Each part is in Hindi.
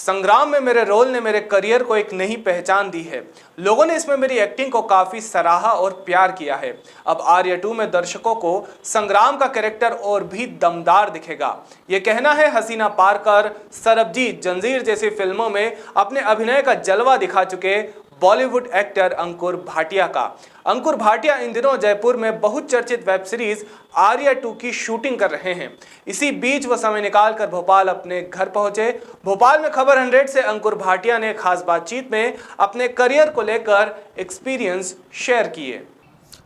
संग्राम में मेरे रोल ने मेरे करियर को एक नई पहचान दी है। लोगों ने इसमें मेरी एक्टिंग को काफ़ी सराहा और प्यार किया है। अब आर्य 2 में दर्शकों को संग्राम का कैरेक्टर और भी दमदार दिखेगा। ये कहना है हसीना पारकर, सरबजीत, जंजीर जैसी फिल्मों में अपने अभिनय का जलवा दिखा चुके बॉलीवुड एक्टर अंकुर भाटिया का। अंकुर भाटिया इन दिनों जयपुर में बहुचर्चित वेब सीरीज आर्य 2 की शूटिंग कर रहे हैं। इसी बीच वो समय निकालकर भोपाल अपने घर पहुंचे। भोपाल में खबर 100 से अंकुर भाटिया ने खास बातचीत में अपने करियर को लेकर एक्सपीरियंस शेयर किए।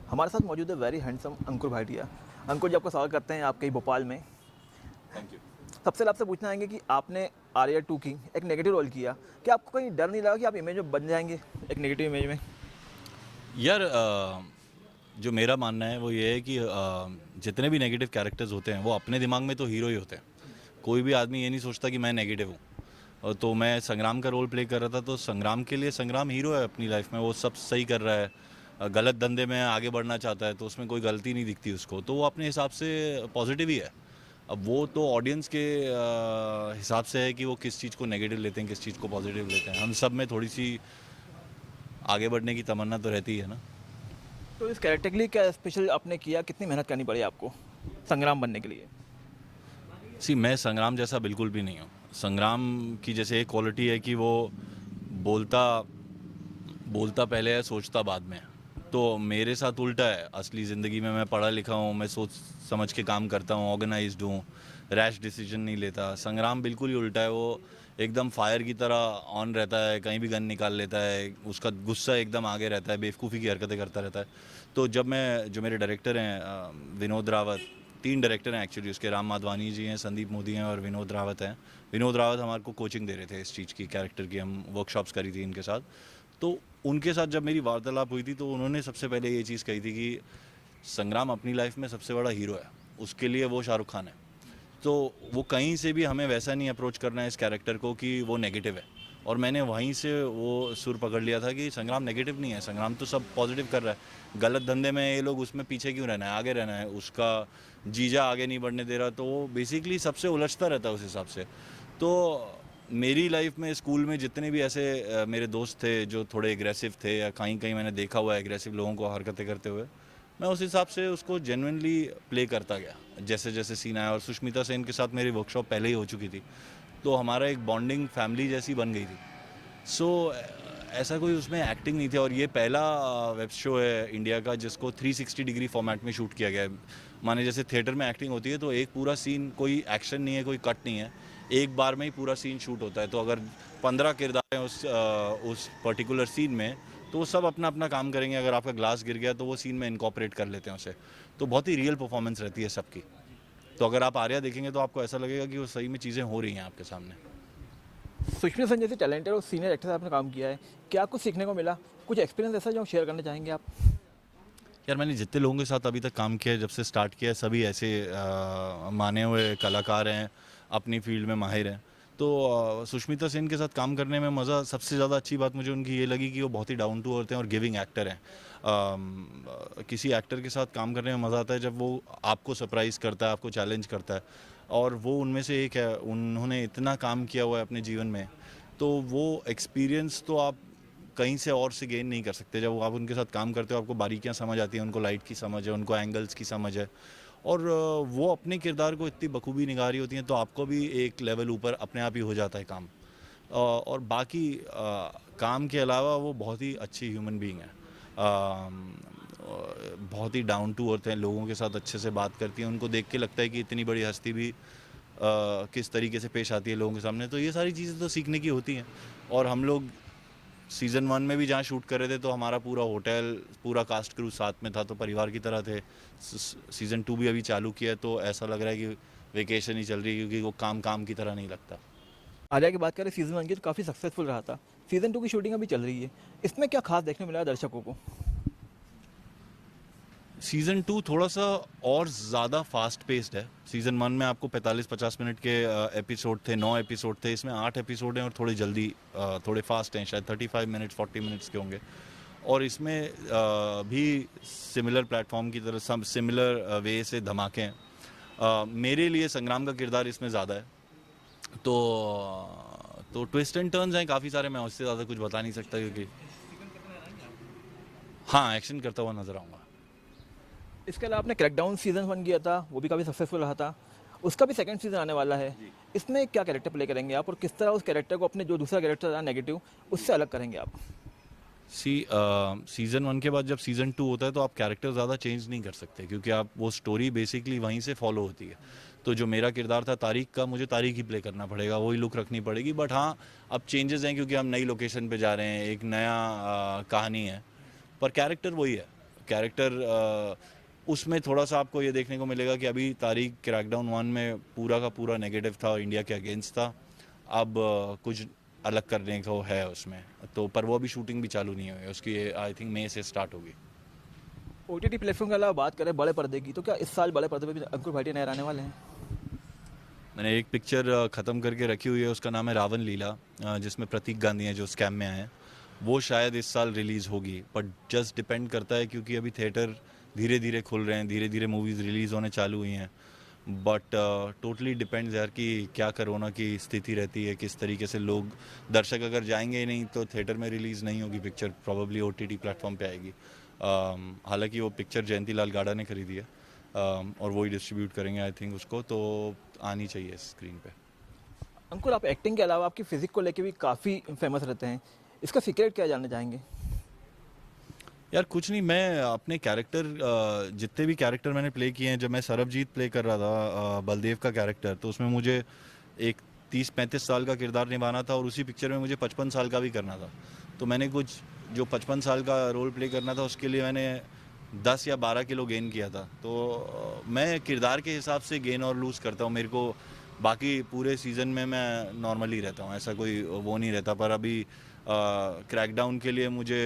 हमारे साथ मौजूद है वेरी हैंडसम अंकुर भाटिया। अंकुर जी, आपका स्वागत करते हैं आपके भोपाल में। Thank you. सबसे आपसे पूछना चाहेंगे कि आपने आर्य 2 की एक नेगेटिव रोल किया, क्या आपको कहीं डर नहीं लगा कि आप इमेज में बन जाएंगे एक नेगेटिव इमेज में? यार जो मेरा मानना है वो ये है कि जितने भी नेगेटिव कैरेक्टर्स होते हैं वो अपने दिमाग में तो हीरो ही होते हैं। कोई भी आदमी ये नहीं सोचता कि मैं नेगेटिव हूँ। और तो मैं संग्राम का रोल प्ले कर रहा था, तो संग्राम के लिए संग्राम हीरो है अपनी लाइफ में। वो सब सही कर रहा है, गलत धंधे में आगे बढ़ना चाहता है, तो उसमें कोई गलती नहीं दिखती उसको, तो वो अपने हिसाब से पॉजिटिव ही है। अब वो तो ऑडियंस के हिसाब से है कि वो किस चीज़ को नेगेटिव लेते हैं, किस चीज़ को पॉजिटिव लेते हैं। हम सब में थोड़ी सी आगे बढ़ने की तमन्ना तो रहती है ना। तो इस कैरेक्टर के लिए क्या स्पेशल आपने किया, कितनी मेहनत करनी पड़ी आपको संग्राम बनने के लिए? मैं संग्राम जैसा बिल्कुल भी नहीं हूँ। संग्राम की जैसे एक क्वालिटी है कि वो बोलता बोलता पहले है, सोचता बाद में है। तो मेरे साथ उल्टा है। असली ज़िंदगी में मैं पढ़ा लिखा हूँ, मैं सोच समझ के काम करता हूँ, ऑर्गेनाइज्ड हूँ, रैश डिसीजन नहीं लेता। संग्राम बिल्कुल ही उल्टा है। वो एकदम फायर की तरह ऑन रहता है, कहीं भी गन निकाल लेता है, उसका गुस्सा एकदम आगे रहता है, बेवकूफ़ी की हरकतें करता रहता है। तो जब मैं जो मेरे डायरेक्टर हैं विनोद रावत, 3 डायरेक्टर हैं एक्चुअली उसके, राम माधवानी जी हैं, संदीप मोदी हैं और विनोद रावत हैं। विनोद रावत हमारे को कोचिंग दे रहे थे इस चीज़ की, कैरेक्टर की। हम वर्कशॉप्स करी थी इनके साथ। तो उनके साथ जब मेरी वार्तालाप हुई थी तो उन्होंने सबसे पहले ये चीज़ कही थी कि संग्राम अपनी लाइफ में सबसे बड़ा हीरो है, उसके लिए वो शाहरुख खान है। तो वो कहीं से भी हमें वैसा नहीं अप्रोच करना है इस कैरेक्टर को कि वो नेगेटिव है। और मैंने वहीं से वो सुर पकड़ लिया था कि संग्राम नेगेटिव नहीं है, संग्राम तो सब पॉजिटिव कर रहा है। गलत धंधे में ये लोग उसमें पीछे क्यों रहना है, आगे रहना है। उसका जीजा आगे नहीं बढ़ने दे रहा, तो वो बेसिकली सबसे उलझता रहता है उस हिसाब से। तो मेरी लाइफ में स्कूल में जितने भी ऐसे मेरे दोस्त थे जो थोड़े एग्रेसिव थे, या कहीं कहीं मैंने देखा हुआ है एग्रेसिव लोगों को हरकतें करते हुए, मैं उस हिसाब से उसको जेन्युइनली प्ले करता गया जैसे जैसे सीन आया। और सुष्मिता सेन के साथ मेरी वर्कशॉप पहले ही हो चुकी थी, तो हमारा एक बॉन्डिंग फैमिली जैसी बन गई थी। ऐसा कोई उसमें एक्टिंग नहीं थी। और ये पहला वेब शो है इंडिया का जिसको 360 डिग्री फॉर्मेट में शूट किया गया है। माने जैसे थिएटर में एक्टिंग होती है तो एक पूरा सीन, कोई एक्शन नहीं है, कोई कट नहीं है, एक बार में ही पूरा सीन शूट होता है। तो अगर 15 किरदार हैं उस पर्टिकुलर सीन में, तो वो सब अपना अपना काम करेंगे। अगर आपका ग्लास गिर गया तो वो सीन में इनकॉर्पोरेट कर लेते हैं उसे। तो बहुत ही रियल परफॉर्मेंस रहती है सबकी। तो अगर आप आर्या देखेंगे तो आपको ऐसा लगेगा कि वो सही में चीज़ें हो रही हैं आपके सामने। सुष्मिता सेन जैसे टैलेंटेड और सीनियर एक्टर से आपने काम किया है, क्या कुछ सीखने को मिला? कुछ एक्सपीरियंस ऐसा जो शेयर करना चाहेंगे आप? यार मैंने जितने लोगों के साथ अभी तक काम किया है, जब से स्टार्ट किया है, सभी ऐसे माने हुए कलाकार हैं, अपनी फील्ड में माहिर हैं। तो सुष्मिता सेन के साथ काम करने में मज़ा, सबसे ज़्यादा अच्छी बात मुझे उनकी ये लगी कि वो बहुत ही डाउन टू अर्थ हैं और गिविंग एक्टर हैं। किसी एक्टर के साथ काम करने में मज़ा आता है जब वो आपको सरप्राइज़ करता है, आपको चैलेंज करता है। और वो उनमें से एक है। उन्होंने इतना काम किया हुआ है अपने जीवन में, तो वो एक्सपीरियंस तो आप कहीं से और से गेन नहीं कर सकते। जब आप उनके साथ काम करते हो आपको बारीकियां समझ आती हैं, उनको लाइट की समझ है, उनको एंगल्स की समझ है। और वो अपने किरदार को इतनी बखूबी निभा रही होती हैं, तो आपको भी एक लेवल ऊपर अपने आप ही हो जाता है काम। और बाकी काम के अलावा वो बहुत ही अच्छी ह्यूमन बीइंग है। बहुत ही डाउन टू अर्थ हैं, लोगों के साथ अच्छे से बात करती हैं। उनको देख के लगता है कि इतनी बड़ी हस्ती भी किस तरीके से पेश आती है लोगों के सामने। तो ये सारी चीज़ें तो सीखने की होती हैं। और हम लोग सीज़न 1 में भी जहाँ शूट कर रहे थे तो हमारा पूरा होटल, पूरा कास्ट क्रू साथ में था, तो परिवार की तरह थे। सीज़न 2 भी अभी चालू किया है, तो ऐसा लग रहा है कि वेकेशन ही चल रही है, क्योंकि वो काम काम की तरह नहीं लगता। आर्या की बात करें, सीज़न 1 की तो काफ़ी सक्सेसफुल रहा था। सीज़न 2 की शूटिंग अभी चल रही है, इसमें क्या खास देखने मिला दर्शकों को? सीज़न 2 थोड़ा सा और ज़्यादा फास्ट पेस्ड है। सीज़न 1 में आपको 45-50 मिनट के एपिसोड थे, 9 एपिसोड थे। इसमें 8 एपिसोड हैं और थोड़े जल्दी, थोड़े फास्ट हैं, शायद 35 मिनट्स 40 मिनट्स के होंगे। और इसमें भी सिमिलर प्लेटफॉर्म की तरह सब सिमिलर वे से धमाके हैं। मेरे लिए संग्राम का किरदार इसमें ज़्यादा है, तो तो ट्विस्ट एंड टर्न्स हैं काफ़ी सारे, मैं उससे ज़्यादा कुछ बता नहीं सकता क्योंकि हाँ, एक्शन करता हुआ नज़र आऊँगा। इसके अलावा आपने क्रैकडाउन सीजन 1 किया था, वो भी काफ़ी सक्सेसफुल रहा था। उसका भी सेकंड सीजन आने वाला है। इसमें क्या कैरेक्टर प्ले करेंगे आप और किस तरह उस कैरेक्टर को अपने जो दूसरा कैरेक्टर था नेगेटिव उससे अलग करेंगे आप? सीज़न 1 के बाद जब सीज़न 2 होता है तो आप कैरेक्टर ज़्यादा चेंज नहीं कर सकते क्योंकि आप वो स्टोरी बेसिकली वहीं से फॉलो होती है। तो जो मेरा किरदार था तारिक का, मुझे तारिक ही प्ले करना पड़ेगा, वही लुक रखनी पड़ेगी। बट हाँ, अब चेंजेस हैं क्योंकि हम नई लोकेशन पे जा रहे हैं, एक नया कहानी है, पर कैरेक्टर वही है। कैरेक्टर उसमें थोड़ा सा आपको ये देखने को मिलेगा कि अभी तारिक क्रैकडाउन 1 में पूरा का पूरा नेगेटिव था और इंडिया के अगेंस्ट था। अब कुछ अलग करने को है उसमें, तो पर वो अभी शूटिंग भी चालू नहीं हुई है उसकी, आई थिंक मई से स्टार्ट होगी। OTT प्लेटफॉर्म के अलावा बात करें बड़े पर्दे की, तो क्या इस साल बड़े पर्दे पे भी अंकुर भाटिया नहर आने वाले हैं? मैंने एक पिक्चर ख़त्म करके रखी हुई है, उसका नाम है रावण लीला, जिसमें प्रतीक गांधी हैं जो स्कैम में आए हैं। वो शायद इस साल रिलीज़ होगी, बट जस्ट डिपेंड करता है क्योंकि अभी थिएटर धीरे धीरे खुल रहे हैं, धीरे धीरे मूवीज़ रिलीज़ होने चालू हुई हैं। बट टोटली डिपेंड्स यार कि क्या कोरोना की स्थिति रहती है, किस तरीके से लोग दर्शक अगर जाएंगे ही नहीं तो थिएटर में रिलीज़ नहीं होगी पिक्चर, प्रॉबली OTT प्लेटफॉर्म पे आएगी। हालांकि वो पिक्चर जयंती लाल गाडा ने खरीदी है और वही डिस्ट्रीब्यूट करेंगे आई थिंक उसको, तो आनी चाहिए स्क्रीन पे। अंकुर, आप एक्टिंग के अलावा आपकी फिजिक को लेके भी काफ़ी फेमस रहते हैं, इसका सीक्रेट क्या जानना चाहेंगे? यार कुछ नहीं, मैं अपने कैरेक्टर जितने भी कैरेक्टर मैंने प्ले किए हैं, जब मैं सरबजीत प्ले कर रहा था बलदेव का कैरेक्टर, तो उसमें मुझे एक 30-35 साल का किरदार निभाना था और उसी पिक्चर में मुझे 55 साल का भी करना था। तो मैंने कुछ जो 55 साल का रोल प्ले करना था उसके लिए मैंने 10 या 12 किलो गेन किया था। तो मैं किरदार के हिसाब से गेन और लूज़ करता हूँ, मेरे को बाकी पूरे सीज़न में मैं नॉर्मली रहता हूँ, ऐसा कोई वो नहीं रहता। पर अभी क्रैकडाउन के लिए मुझे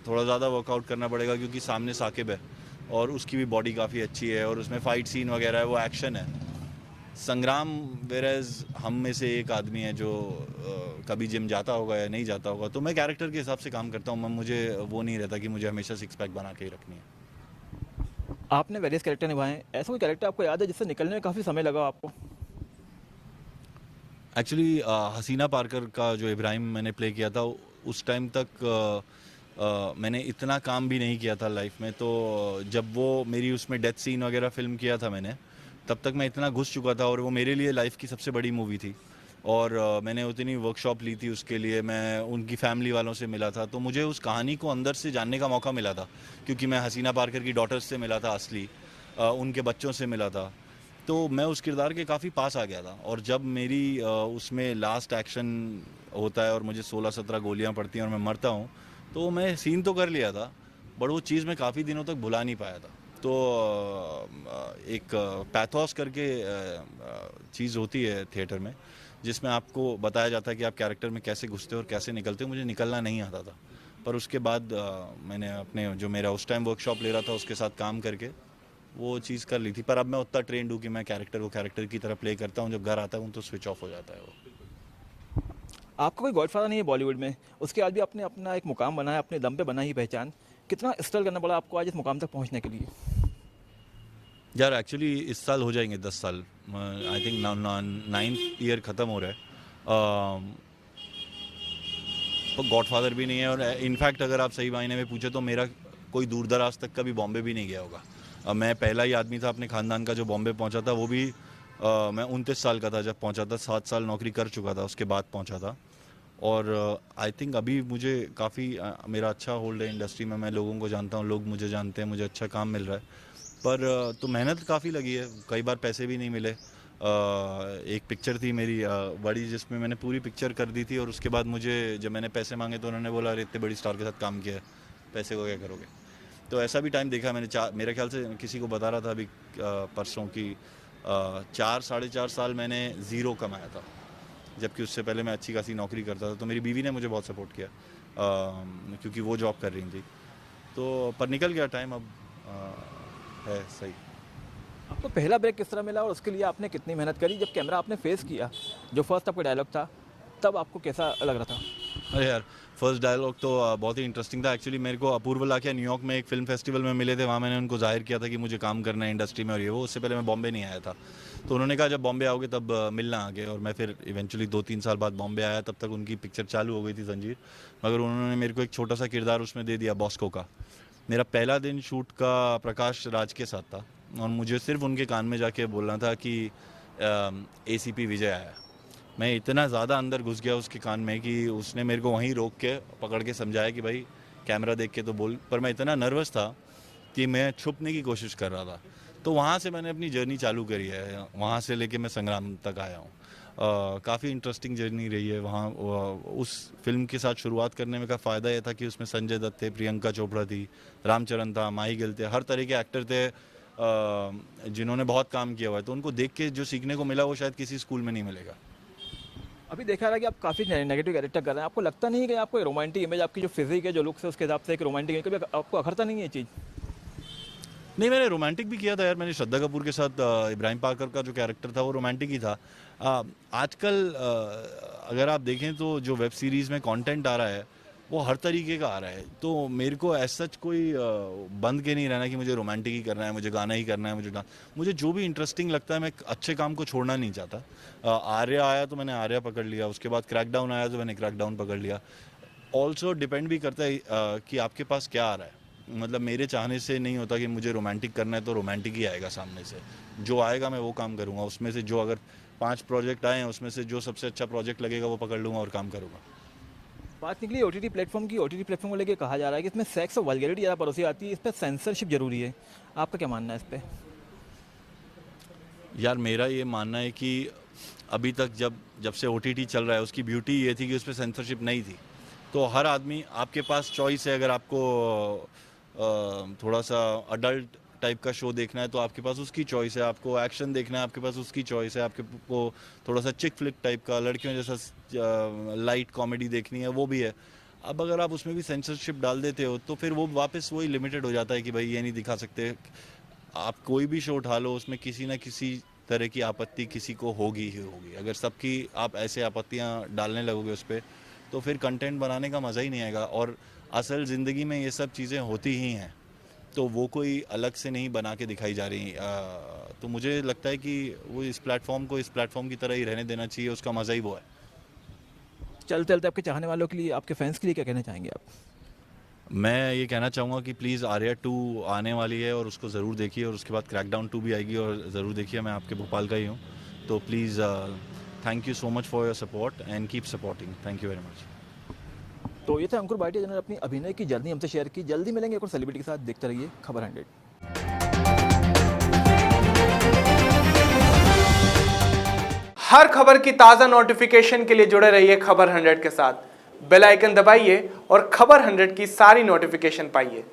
थोड़ा ज़्यादा वर्कआउट करना पड़ेगा क्योंकि सामने साकिब है और उसकी भी बॉडी काफ़ी अच्छी है और उसमें फ़ाइट सीन वगैरह है, वो एक्शन है। संग्राम वेरेज हम में से एक आदमी है जो कभी जिम जाता होगा या नहीं जाता होगा, तो मैं कैरेक्टर के हिसाब से काम करता हूँ। मैं मुझे वो नहीं रहता कि मुझे हमेशा सिक्स पैक बना के ही रखनी है। आपने वेरियस कैरेक्टर निभाए हैं, ऐसा कोई कैरेक्टर आपको याद है जिससे निकलने में काफ़ी समय लगा आपको? एक्चुअली हसीना पारकर का जो इब्राहिम मैंने प्ले किया था, उस टाइम तक मैंने इतना काम भी नहीं किया था लाइफ में। तो जब वो मेरी उसमें डेथ सीन वगैरह फिल्म किया था मैंने, तब तक मैं इतना घुस चुका था और वो मेरे लिए लाइफ की सबसे बड़ी मूवी थी और मैंने उतनी वर्कशॉप ली थी उसके लिए, मैं उनकी फैमिली वालों से मिला था, तो मुझे उस कहानी को अंदर से जानने का मौका मिला था क्योंकि मैं हसीना पारकर की डॉटर्स से मिला था असली, उनके बच्चों से मिला था। तो मैं उस किरदार के काफ़ी पास आ गया था और जब मेरी उसमें लास्ट एक्शन होता है और मुझे 16-17 गोलियां पड़ती हैं और मैं मरता हूँ, तो मैं सीन तो कर लिया था बट वो चीज़ मैं काफ़ी दिनों तक भुला नहीं पाया था। तो एक पैथोस करके चीज़ होती है थिएटर में जिसमें आपको बताया जाता है कि आप कैरेक्टर में कैसे घुसते हो और कैसे निकलते हो। मुझे निकलना नहीं आता था, पर उसके बाद मैंने अपने जो मेरा उस टाइम वर्कशॉप ले रहा था उसके साथ काम करके वो चीज़ कर ली थी। पर अब मैं उतना ट्रेंड हूँ कि मैं कैरेक्टर को कैरेक्टर की तरह प्ले करता हूँ, जब घर आता हूँ तो स्विच ऑफ हो जाता है वो। आपका कोई गॉडफादर नहीं है बॉलीवुड में, उसके बाद भी आपने अपना एक मुकाम बनाया, अपने दम पे बना ही पहचान। कितना स्ट्रगल करना पड़ा आपको आज इस मुकाम तक पहुंचने के लिए? यार एक्चुअली इस साल हो जाएंगे 10 साल, आई थिंक 9th ईयर ख़त्म हो रहा है। तो गॉडफादर भी नहीं है और इनफैक्ट अगर आप सही मायने में पूछे तो मेरा कोई दूर दराज तक कभी बॉम्बे भी नहीं गया होगा। मैं पहला ही आदमी था अपने ख़ानदान का जो बॉम्बे पहुंचा था, वो भी मैं 29 साल का था जब पहुंचा था, 7 साल नौकरी कर चुका था उसके बाद पहुंचा था। और आई थिंक अभी मुझे काफ़ी मेरा अच्छा होल्ड है इंडस्ट्री में, मैं लोगों को जानता हूँ, लोग मुझे जानते हैं, मुझे अच्छा काम मिल रहा है। पर तो मेहनत काफ़ी लगी है, कई बार पैसे भी नहीं मिले। एक पिक्चर थी मेरी बड़ी जिसमें मैंने पूरी पिक्चर कर दी थी और उसके बाद मुझे जब मैंने पैसे मांगे तो उन्होंने बोला अरे इतने बड़ी स्टार के साथ काम किया है, पैसे को क्या करोगे। तो ऐसा भी टाइम देखा मैंने। मेरे ख्याल से किसी को बता रहा था अभी परसों की 4-4.5 साल मैंने ज़ीरो कमाया था, जबकि उससे पहले मैं अच्छी खासी नौकरी करता था। तो मेरी बीवी ने मुझे बहुत सपोर्ट किया क्योंकि वो जॉब कर रही थी। तो पर निकल गया टाइम, अब है सही। आपको पहला ब्रेक किस तरह मिला और उसके लिए आपने कितनी मेहनत करी? जब कैमरा आपने फेस किया, जो फर्स्ट आपका डायलॉग था, तब आपको कैसा लग रहा था? अरे यार, फर्स्ट डायलॉग तो बहुत ही इंटरेस्टिंग था। एक्चुअली मेरे को अपूर्व लाखिया न्यूयॉर्क में एक फिल्म फेस्टिवल में मिले थे, वहाँ मैंने उनको जाहिर किया था कि मुझे काम करना है इंडस्ट्री में और ये वो। उससे पहले मैं बॉम्बे नहीं आया था, तो उन्होंने कहा जब बॉम्बे आओगे तब मिलना आगे। और मैं फिर इवेंचुअली 2-3 साल बाद बॉम्बे आया, तब तक उनकी पिक्चर चालू हो गई थी जंजीर। मगर उन्होंने मेरे को एक छोटा सा किरदार उसमें दे दिया, बॉस्को का। मेरा पहला दिन शूट का प्रकाश राज के साथ था और मुझे सिर्फ उनके कान में जाके बोलना था कि ACP विजय आया। मैं इतना ज़्यादा अंदर घुस गया उसके कान में कि उसने मेरे को वहीं रोक के पकड़ के समझाया कि भाई कैमरा देख के तो बोल। पर मैं इतना नर्वस था कि मैं छुपने की कोशिश कर रहा था। तो वहाँ से मैंने अपनी जर्नी चालू करी है, वहाँ से लेके मैं संग्राम तक आया हूँ। काफ़ी इंटरेस्टिंग जर्नी रही है वहाँ। उस फिल्म के साथ शुरुआत करने में का फ़ायदा ये था कि उसमें संजय दत्त थे, प्रियंका चोपड़ा थी, रामचरण था, माही गिल थे, हर तरह के एक्टर थे जिन्होंने बहुत काम किया हुआ है। तो उनको देख के जो सीखने को मिला वो शायद किसी स्कूल में नहीं मिलेगा। अभी देखा रहा कि आप काफ़ी नेगेटिव कैरेक्टर कर रहे हैं, आपको लगता नहीं है कि आपको रोमांटिक इमेज, आपकी जो फिजिक है, जो लुक्स है, उसके हिसाब से एक रोमांटिक इमेज कभी आपको अखरता नहीं है ये चीज़? नहीं, मैंने रोमांटिक भी किया था यार। मैंने श्रद्धा कपूर के साथ इब्राहिम पाकर का जो कैरेक्टर था वो रोमांटिक ही था। आजकल अगर आप देखें तो जो वेब सीरीज़ में कंटेंट आ रहा है वो हर तरीके का आ रहा है। तो मेरे को ऐसा कोई बंद के नहीं रहना कि मुझे रोमांटिक ही करना है, मुझे गाना ही करना है, मुझे जो भी इंटरेस्टिंग लगता है मैं अच्छे काम को छोड़ना नहीं चाहता। आर्या आया तो मैंने आर्या पकड़ लिया, उसके बाद क्रैकडाउन आया तो मैंने क्रैकडाउन पकड़ लिया। ऑल्सो डिपेंड भी करता है कि आपके पास क्या आ रहा है। मतलब मेरे चाहने से नहीं होता कि मुझे रोमांटिक करना है तो रोमांटिक ही आएगा सामने से। जो आएगा मैं वो काम करूँगा। उसमें से जो अगर 5 प्रोजेक्ट आए हैं उसमें से जो सबसे अच्छा प्रोजेक्ट लगेगा वो पकड़ लूँगा और काम करूँगा। बात निकली OTT प्लेटफॉर्म की। OTT प्लेटफॉर्म को लेकर कहा जा रहा है कि इसमें सेक्स और वल्गैरिटी ज़्यादा परोसी आती है, इस पर सेंसरशिप जरूरी है। आपका क्या मानना है इस पर? यार मेरा ये मानना है कि अभी तक जब से OTT चल रहा है उसकी ब्यूटी ये थी कि उस पर सेंसरशिप नहीं थी। तो हर आदमी, आपके पास चॉइस है। अगर आपको थोड़ा सा अडल्ट टाइप का शो देखना है तो आपके पास उसकी चॉइस है, आपको एक्शन देखना है आपके पास उसकी चॉइस है, आपको थोड़ा सा चिक फ्लिक टाइप का लड़कियों जैसा लाइट कॉमेडी देखनी है वो भी है। अब अगर आप उसमें भी सेंसरशिप डाल देते हो तो फिर वो वापस वही लिमिटेड हो जाता है कि भाई ये नहीं दिखा सकते। आप कोई भी शो उठा लो उसमें किसी ना किसी तरह की आपत्ति किसी को होगी ही होगी। अगर सबकी आप ऐसे आपत्तियां डालने लगोगे उस पर तो फिर कंटेंट बनाने का मज़ा ही नहीं आएगा। और असल ज़िंदगी में ये सब चीज़ें होती ही हैं, तो वो कोई अलग से नहीं बना के दिखाई जा रही। तो मुझे लगता है कि वो इस प्लेटफॉर्म की तरह ही रहने देना चाहिए, उसका मज़ा ही वो है। चलते चलते आपके चाहने वालों के लिए, आपके फैंस के लिए क्या कहना चाहेंगे आप? मैं ये कहना चाहूँगा कि प्लीज़ आर्या 2 आने वाली है और उसको ज़रूर देखिए। और उसके बाद क्रैकडाउन 2 भी आएगी और ज़रूर देखिए। मैं आपके भोपाल का ही हूँ, तो please thank you so much for your support and keep supporting. Thank you very much. तो ये था अंकुर भाटिया जिन्होंने अपनी अभिनय की जर्नी हमसे शेयर की। जल्दी मिलेंगे एक और सेलिब्रिटी के साथ। देखते रहिए खबर 100। हर खबर की ताज़ा नोटिफिकेशन के लिए जुड़े रहिए खबर 100 के साथ। बेल आइकन दबाइए और खबर 100 की सारी नोटिफिकेशन पाइए।